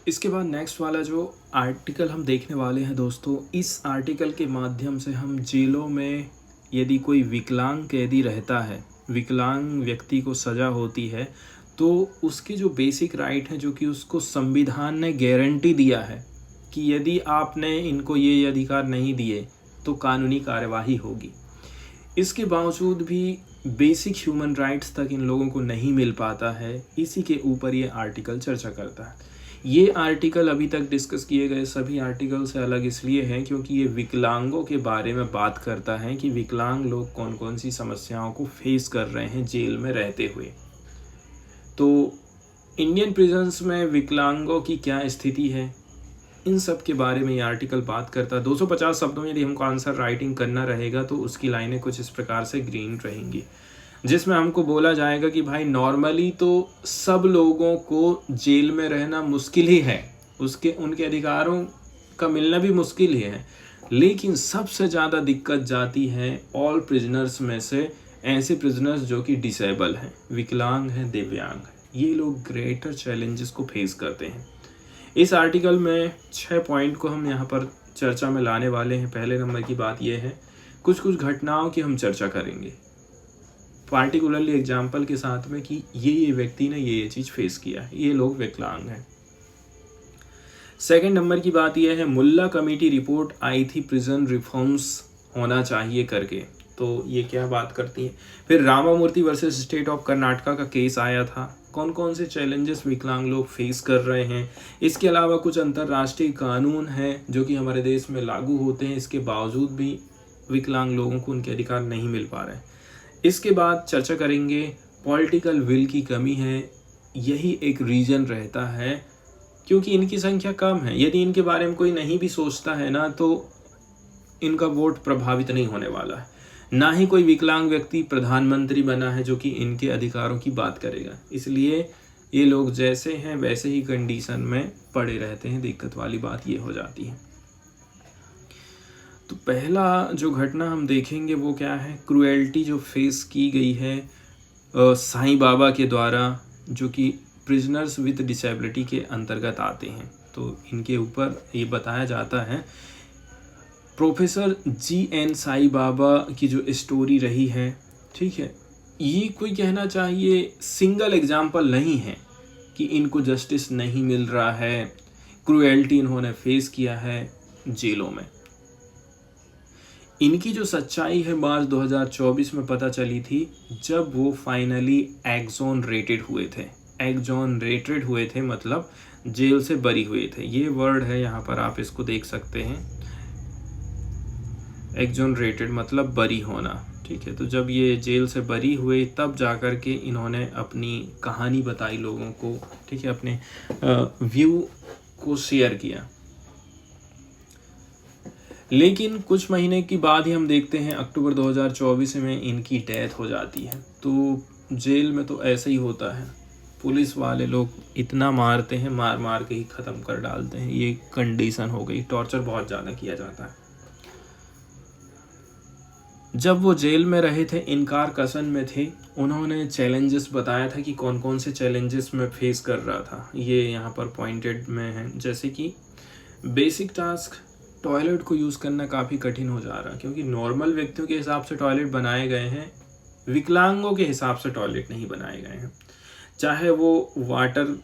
इसके बाद नेक्स्ट वाला जो आर्टिकल हम देखने वाले हैं दोस्तों, इस आर्टिकल के माध्यम से हम जेलों में यदि कोई विकलांग कैदी रहता है, विकलांग व्यक्ति को सज़ा होती है, तो उसके जो बेसिक राइट हैं जो कि उसको संविधान ने गारंटी दिया है कि यदि आपने इनको ये अधिकार नहीं दिए तो कानूनी कार्यवाही होगी। इसके बावजूद भी बेसिक ह्यूमन राइट्स तक इन लोगों को नहीं मिल पाता है। इसी के ऊपर ये आर्टिकल चर्चा करता है। ये आर्टिकल अभी तक डिस्कस किए गए सभी आर्टिकल से अलग इसलिए है क्योंकि ये विकलांगों के बारे में बात करता है कि विकलांग लोग कौन कौन सी समस्याओं को फेस कर रहे हैं जेल में रहते हुए। तो इंडियन प्रिजन्स में विकलांगों की क्या स्थिति है, इन सब के बारे में ये आर्टिकल बात करता है। 250 शब्दों में यदि हमको आंसर राइटिंग करना रहेगा तो उसकी लाइनें कुछ इस प्रकार से ग्रीन रहेंगी, जिसमें हमको बोला जाएगा कि भाई नॉर्मली तो सब लोगों को जेल में रहना मुश्किल ही है, उनके अधिकारों का मिलना भी मुश्किल ही है, लेकिन सबसे ज़्यादा दिक्कत जाती है ऑल प्रिजनर्स में से ऐसे प्रिजनर्स जो कि डिसेबल हैं, विकलांग हैं, दिव्यांग हैं। ये लोग ग्रेटर चैलेंजेस को फेस करते हैं। इस आर्टिकल में 6 पॉइंट को हम यहाँ पर चर्चा में लाने वाले हैं। पहले नंबर की बात यह है, कुछ घटनाओं की हम चर्चा करेंगे पार्टिकुलरली एग्जाम्पल के साथ में कि ये व्यक्ति ने ये चीज़ फेस किया है, ये लोग विकलांग हैं। सेकंड नंबर की बात यह है, मुल्ला कमेटी रिपोर्ट आई थी प्रिजन रिफॉर्म्स होना चाहिए करके, तो ये क्या बात करती है। फिर Ramamurthy versus state of Karnataka का केस आया था, कौन कौन से चैलेंजेस विकलांग लोग फेस कर रहे हैं। इसके अलावा कुछ अंतर्राष्ट्रीय कानून हैं जो कि हमारे देश में लागू होते हैं, इसके बावजूद भी विकलांग लोगों को उनके अधिकार नहीं मिल पा रहे हैं। इसके बाद चर्चा करेंगे पॉलिटिकल विल की कमी है, यही एक रीजन रहता है क्योंकि इनकी संख्या कम है। यदि इनके बारे में कोई नहीं भी सोचता है ना, तो इनका वोट प्रभावित नहीं होने वाला है। ना ही कोई विकलांग व्यक्ति प्रधानमंत्री बना है जो कि इनके अधिकारों की बात करेगा, इसलिए ये लोग जैसे हैं वैसे ही कंडीशन में पड़े रहते हैं। दिक्कत वाली बात ये हो जाती है। तो पहला जो घटना हम देखेंगे वो क्या है, क्रुएल्टी जो फेस की गई है साईं बाबा के द्वारा, जो कि प्रिजनर्स विद डिसेबिलिटी के अंतर्गत आते हैं। तो इनके ऊपर ये बताया जाता है, प्रोफेसर GN साईं बाबा की जो स्टोरी रही है, ठीक है, ये कोई कहना चाहिए सिंगल एग्जाम्पल नहीं है कि इनको जस्टिस नहीं मिल रहा है, क्रुएल्टी इन्होंने फेस किया है जेलों में। इनकी जो सच्चाई है मार्च 2024 में पता चली थी, जब वो फाइनली एक्सोनरेटेड हुए थे। एक्सोनरेटेड हुए थे मतलब जेल से बरी हुए थे। ये वर्ड है, यहाँ पर आप इसको देख सकते हैं, एक्सोनरेटेड मतलब बरी होना, ठीक है। तो जब ये जेल से बरी हुए तब जाकर के इन्होंने अपनी कहानी बताई लोगों को, ठीक है, अपने व्यू को शेयर किया। लेकिन कुछ महीने की बाद ही हम देखते हैं अक्टूबर 2024 में इनकी डेथ हो जाती है। तो जेल में तो ऐसा ही होता है, पुलिस वाले लोग इतना मारते हैं, मार मार के ही ख़त्म कर डालते हैं। ये कंडीशन हो गई, टॉर्चर बहुत ज़्यादा किया जाता है। जब वो जेल में रहे थे, इनकार कसन में थे, उन्होंने चैलेंजेस बताया था कि कौन कौन से चैलेंजेस में फेस कर रहा था। ये यहाँ पर पॉइंटेड में है, जैसे कि बेसिक टास्क, टॉयलेट को यूज़ करना काफ़ी कठिन हो जा रहा, क्योंकि नॉर्मल व्यक्तियों के हिसाब से टॉयलेट बनाए गए हैं, विकलांगों के हिसाब से टॉयलेट नहीं बनाए गए हैं। चाहे वो वाटर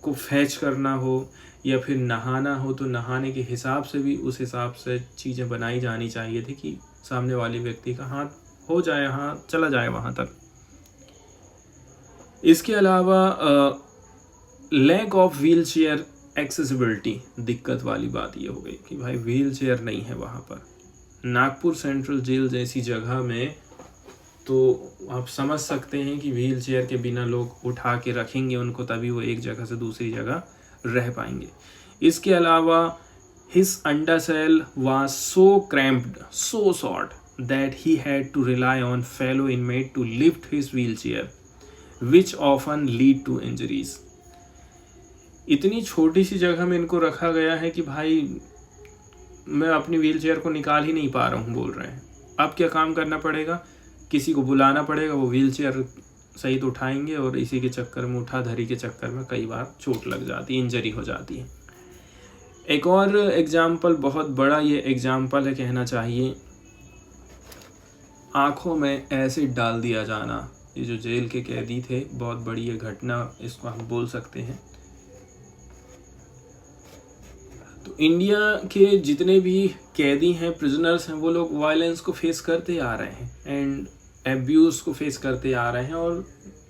को फैच करना हो या फिर नहाना हो, तो नहाने के हिसाब से भी उस हिसाब से चीज़ें बनाई जानी चाहिए थी कि सामने वाले व्यक्ति का हाथ हो जाए, हाँ चला जाए वहाँ तक। इसके अलावा lack of wheelchair accessibility, दिक्कत वाली बात ये हो गई कि भाई व्हील चेयर नहीं है वहाँ पर। नागपुर सेंट्रल जेल जैसी जगह में तो आप समझ सकते हैं कि व्हील चेयर के बिना लोग उठा के रखेंगे उनको, तभी वो एक जगह से दूसरी जगह रह पाएंगे। इसके अलावा his undercell was so cramped, so short that he had to rely on fellow inmate to lift his wheelchair, which often lead to injuries. इतनी छोटी सी जगह में इनको रखा गया है कि भाई मैं अपनी व्हील चेयर को निकाल ही नहीं पा रहा हूँ, बोल रहे हैं। अब क्या काम करना पड़ेगा, किसी को बुलाना पड़ेगा, वो व्हील चेयर सही तो उठाएंगे और इसी के चक्कर में, उठाधरी के चक्कर में कई बार चोट लग जाती है, इंजरी हो जाती है। एक और एग्जाम्पल, बहुत बड़ा ये एग्जाम्पल है कहना चाहिए, आँखों में एसिड डाल दिया जाना। ये जो जेल के कैदी थे, बहुत बड़ी ये घटना इसको हम बोल सकते हैं। तो इंडिया के जितने भी कैदी हैं, प्रिजनर्स हैं, वो लोग वायलेंस को फेस करते आ रहे हैं एंड एब्यूज़ को फेस करते आ रहे हैं, और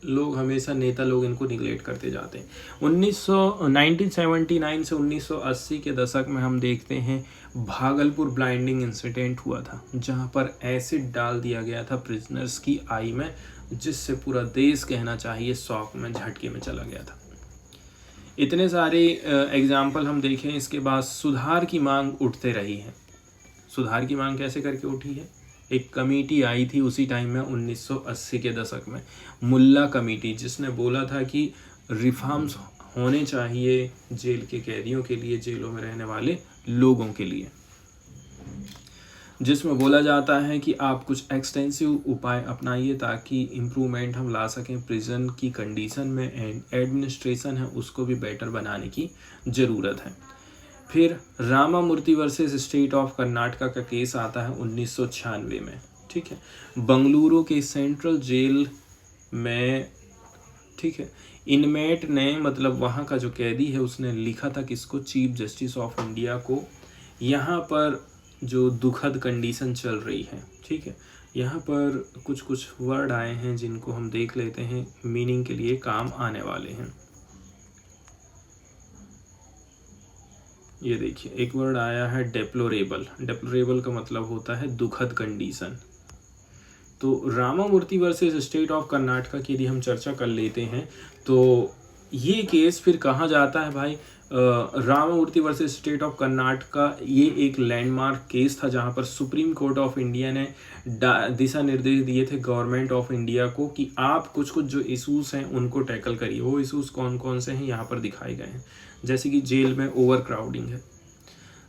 लोग हमेशा, नेता लोग इनको निगलेक्ट करते जाते हैं। 1979 से 1980 के दशक में हम देखते हैं भागलपुर ब्लाइंडिंग इंसिडेंट हुआ था, जहां पर एसिड डाल दिया गया था प्रिजनर्स की आई में, जिससे पूरा देश कहना चाहिए शॉक में, झटके में चला गया था। इतने सारे एग्जाम्पल हम देखें। इसके बाद सुधार की मांग उठते रही है। सुधार की मांग कैसे करके उठी है? एक कमेटी आई थी उसी टाइम में 1980 के दशक में, मुल्ला कमेटी, जिसने बोला था कि रिफॉर्म्स होने चाहिए जेल के कैदियों के लिए, जेलों में रहने वाले लोगों के लिए, जिसमें बोला जाता है कि आप कुछ एक्सटेंसिव उपाय अपनाइए ताकि इम्प्रूवमेंट हम ला सकें प्रिजन की कंडीशन में, एंड एडमिनिस्ट्रेशन है उसको भी बेटर बनाने की ज़रूरत है। फिर Ramamurthy versus state of Karnataka का केस आता है 1996 में, ठीक है, बंगलुरु के सेंट्रल जेल में, ठीक है, इनमेट ने, मतलब वहाँ का जो कैदी है, उसने लिखा था किसको? चीफ जस्टिस ऑफ इंडिया को, यहाँ पर जो दुखद कंडीशन चल रही है, ठीक है, यहाँ पर कुछ कुछ वर्ड आए हैं जिनको हम देख लेते हैं, मीनिंग के लिए काम आने वाले हैं। ये देखिए, एक वर्ड आया है डेप्लोरेबल। डेप्लोरेबल का मतलब होता है दुखद कंडीशन। तो Ramamurthy versus state of Karnataka की यदि हम चर्चा कर लेते हैं, तो ये केस फिर कहाँ जाता है भाई? Ramamurthy versus state of Karnataka, ये एक लैंडमार्क केस था जहाँ पर सुप्रीम कोर्ट ऑफ इंडिया ने दिशा निर्देश दिए थे गवर्नमेंट ऑफ इंडिया को कि आप कुछ कुछ जो इशूज़ हैं उनको टैकल करिए। वो इशूज़ कौन कौन से हैं यहाँ पर दिखाए गए हैं, जैसे कि जेल में ओवर क्राउडिंग है,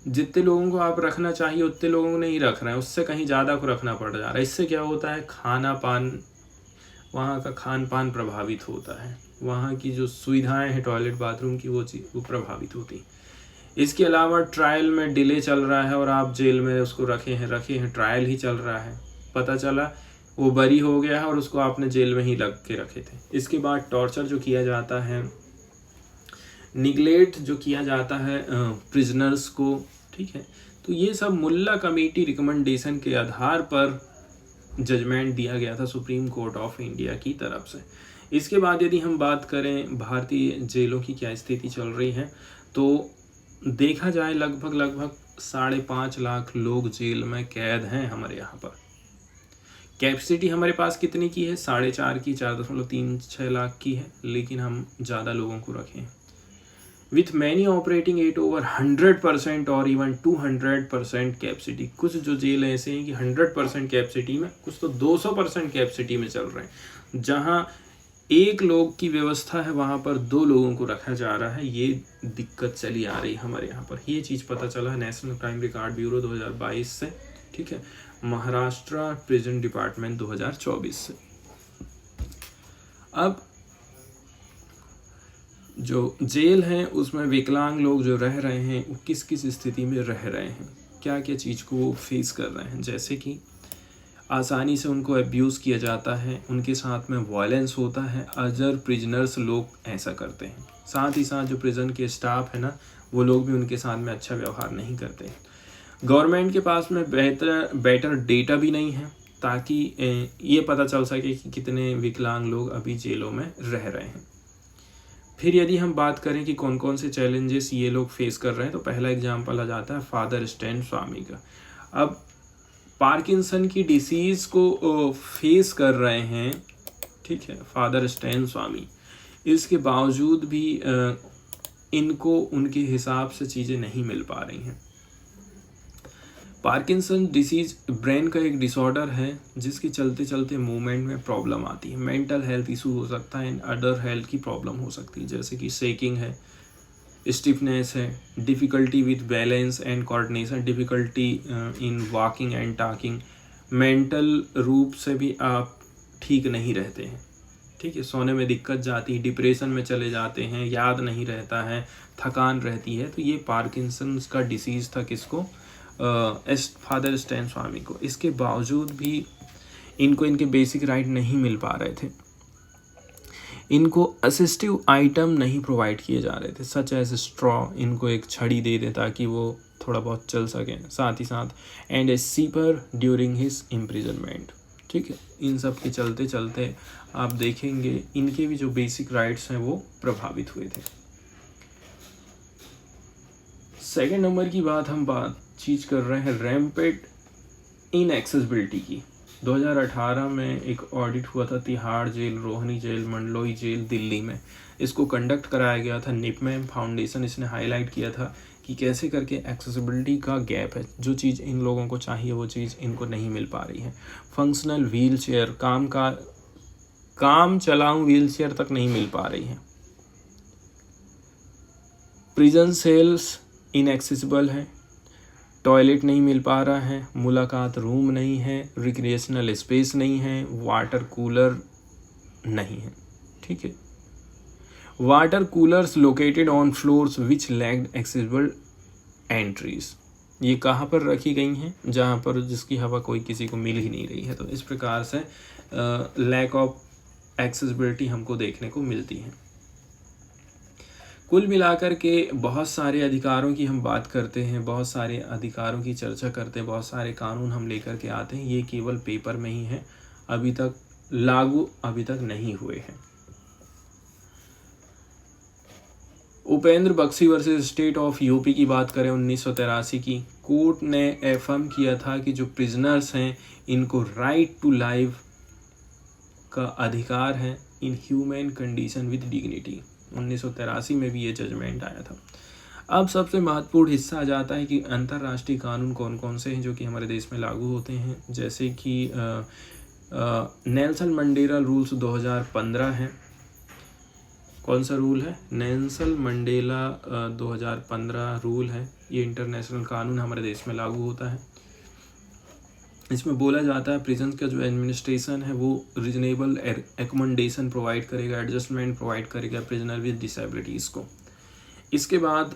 जितने लोगों को आप रखना चाहिए उतने लोगों को नहीं रख रहे हैं, उससे कहीं ज़्यादा को रखना पड़ जा रहा है। इससे क्या होता है? खाना पान, वहाँ का खान पान प्रभावित होता है, वहाँ की जो सुविधाएं हैं टॉयलेट बाथरूम की, वो प्रभावित होती। इसके अलावा ट्रायल में डिले चल रहा है और आप जेल में उसको रखे हैं, ट्रायल ही चल रहा है, पता चला वो बरी हो गया है और उसको आपने जेल में ही लग के रखे थे। इसके बाद टॉर्चर जो किया जाता है, निगलेक्ट जो किया जाता है प्रिजनर्स को, ठीक है, तो ये सब मुल्ला कमेटी रिकमेंडेशन के आधार पर जजमेंट दिया गया था सुप्रीम कोर्ट ऑफ इंडिया की तरफ से। इसके बाद यदि हम बात करें भारतीय जेलों की क्या स्थिति चल रही है, तो देखा जाए लगभग 5.5 लाख लोग जेल में कैद हैं हमारे यहाँ पर। कैपेसिटी हमारे पास कितनी की है? 4.5 की, 4.36 लाख की है, लेकिन हम ज़्यादा लोगों को रखें। With many operating eight over 100% और इवन 200% कैपेसिटी। कुछ जो जेल ऐसे हैं कि 100% कैपेसिटी में, कुछ तो 200% कैपेसिटी में चल रहे हैं। जहाँ एक लोग की व्यवस्था है वहाँ पर 2 लोगों को रखा जा रहा है। ये दिक्कत चली आ रही है हमारे यहाँ पर। ये चीज़ पता चला है नेशनल क्राइम रिकॉर्ड ब्यूरो 2022 से, ठीक है, महाराष्ट्र प्रिजन डिपार्टमेंट 2024 से। अब जो जेल हैं उसमें विकलांग लोग जो रह रहे हैं वो किस किस स्थिति में रह रहे हैं, क्या क्या चीज़ को वो फेस कर रहे हैं, जैसे कि आसानी से उनको अब्यूज़ किया जाता है, उनके साथ में वायलेंस होता है, अदर प्रिजनर्स लोग ऐसा करते हैं। साथ ही साथ जो प्रिजन के स्टाफ है ना, वो लोग भी उनके साथ में अच्छा व्यवहार नहीं करते। गवर्नमेंट के पास में बेटर डेटा भी नहीं है ताकि ये पता चल सके कि कितने विकलांग लोग अभी जेलों में रह रहे हैं। फिर यदि हम बात करें कि कौन कौन से चैलेंजेस ये लोग फेस कर रहे हैं, तो पहला एग्जाम्पल आ जाता है फादर स्टैन स्वामी का। अब पार्किंसन की डिसीज़ को फेस कर रहे हैं, ठीक है, फादर स्टैन स्वामी, इसके बावजूद भी इनको उनके हिसाब से चीज़ें नहीं मिल पा रही हैं। पार्किंसन डिसीज़ ब्रेन का एक डिसऑर्डर है जिसके चलते चलते मूवमेंट में प्रॉब्लम आती है। मेंटल हेल्थ इशू हो सकता है, अदर हेल्थ की प्रॉब्लम हो सकती है, जैसे कि शेकिंग है, स्टिफनेस है, difficulty with balance and coordination, difficulty in walking and talking. Mental रूप से भी आप ठीक नहीं रहते हैं। ठीक है, सोने में दिक्कत जाती है, डिप्रेशन में चले जाते हैं, याद नहीं रहता है, थकान रहती है। तो ये पार्किंसंस का डिसीज़ था किसको? फादर स्टैन स्वामी को। इसके बावजूद भी इनको इनके बेसिक राइट नहीं मिल पा रहे थे। इनको असिस्टिव आइटम नहीं प्रोवाइड किए जा रहे थे, सच एज स्ट्रॉ, इनको एक छड़ी दे दे ताकि वो थोड़ा बहुत चल सकें, साथ ही साथ and a sipper during his imprisonment. ठीक है, इन सब के चलते चलते आप देखेंगे इनके भी जो बेसिक राइट्स हैं वो प्रभावित हुए थे। सेकेंड नंबर की बात हम बातचीत कर रहे हैं रैम्पेड इनएक्सेसिबिलिटी की। 2018 में एक ऑडिट हुआ था Tihar jail, Rohini jail, Mandloi jail Delhi में। इसको कंडक्ट कराया गया था निपमेम फाउंडेशन। इसने हाईलाइट किया था कि कैसे करके एक्सेसिबिलिटी का गैप है, जो चीज़ इन लोगों को चाहिए वो चीज़ इनको नहीं मिल पा रही है। फंक्शनल व्हील चेयर, काम चलाऊं व्हील चेयर तक नहीं मिल पा रही है। प्रिजन सेल्स इनएक्सेसिबल है, टॉयलेट नहीं मिल पा रहा है, मुलाकात रूम नहीं है, रिक्रिएशनल स्पेस नहीं है, वाटर कूलर नहीं है। ठीक है, water coolers located on floors which lacked accessible entries, ये कहाँ पर रखी गई हैं? जहाँ पर जिसकी हवा कोई किसी को मिल ही नहीं रही है। तो इस प्रकार से लैक ऑफ एक्सेसिबिलिटी हमको देखने को मिलती है। कुल मिलाकर के बहुत सारे अधिकारों की हम बात करते हैं, बहुत सारे अधिकारों की चर्चा करते हैं, बहुत सारे कानून हम लेकर के आते हैं, ये केवल पेपर में ही है, अभी तक लागू अभी तक नहीं हुए हैं। Upendra Bakshi versus state of UP की बात करें 1983 की, कोर्ट ने एफर्म किया था कि जो प्रिजनर्स हैं इनको राइट टू लाइफ का अधिकार है in human condition with dignity. 1983 में भी ये जजमेंट आया था। अब सबसे महत्वपूर्ण हिस्सा आ जाता है कि अंतर्राष्ट्रीय कानून कौन कौन से हैं जो कि हमारे देश में लागू होते हैं। जैसे कि नेल्सन मंडेला रूल्स 2015 है। कौन सा रूल है? नेल्सन मंडेला 2015 रूल है। ये इंटरनेशनल कानून हमारे देश में लागू होता है। इसमें बोला जाता है प्रिजन का जो एडमिनिस्ट्रेशन है वो रीजनेबल एकोमोडेशन प्रोवाइड करेगा, एडजस्टमेंट प्रोवाइड करेगा प्रिजनर विद डिसेबिलिटीज़ को। इसके बाद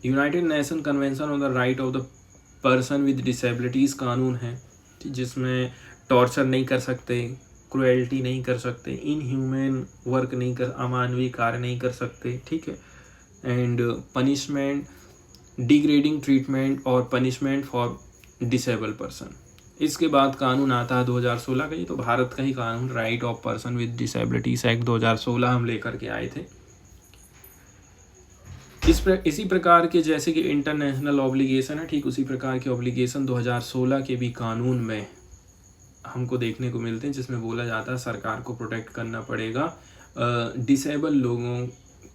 United nation convention on the right of the person with disabilities कानून है, जिसमें टॉर्चर नहीं कर सकते, क्रुएल्टी नहीं कर सकते, इनह्यूमन वर्क नहीं कर, अमानवीय कार्य नहीं कर सकते। ठीक है, एंड पनिशमेंट, डिग्रेडिंग ट्रीटमेंट और पनिशमेंट फॉर डिसेबल पर्सन। इसके बाद कानून आता है 2016 का, ये तो भारत का ही कानून, right of person with disabilities act 2016 हम लेकर के आए थे। इसी प्रकार के जैसे कि इंटरनेशनल ऑब्लिगेशन है, ठीक उसी प्रकार के ऑब्लिगेशन 2016 के भी कानून में हमको देखने को मिलते हैं, जिसमें बोला जाता है सरकार को प्रोटेक्ट करना पड़ेगा, डिसेबल लोगों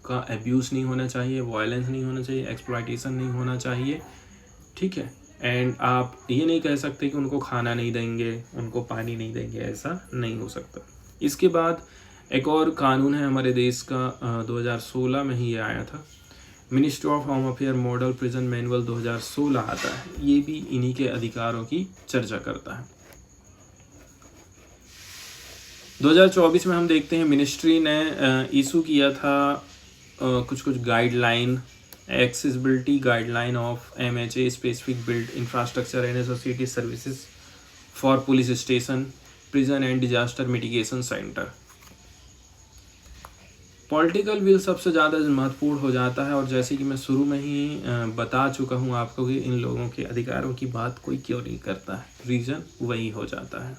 का एब्यूज़ नहीं होना चाहिए, वायलेंस नहीं होना चाहिए, एक्सप्लॉयटेशन नहीं होना चाहिए। ठीक है, एंड आप ये नहीं कह सकते कि उनको खाना नहीं देंगे, उनको पानी नहीं देंगे, ऐसा नहीं हो सकता। इसके बाद एक और कानून है हमारे देश का, 2016 में ही ये आया था, ministry of home affair model prison manual 2016 आता है। ये भी इन्हीं के अधिकारों की चर्चा करता है। 2024 में हम देखते हैं मिनिस्ट्री ने इशू किया था कुछ guideline, accessibility guideline of MHA specific build infrastructure and associated services for police station, prison and disaster mitigation centre. Political will सबसे ज़्यादा महत्वपूर्ण हो जाता है, और जैसे कि मैं शुरू में ही बता चुका हूँ आपको कि इन लोगों के अधिकारों की बात कोई क्यों नहीं करता है, रीज़न वही हो जाता है।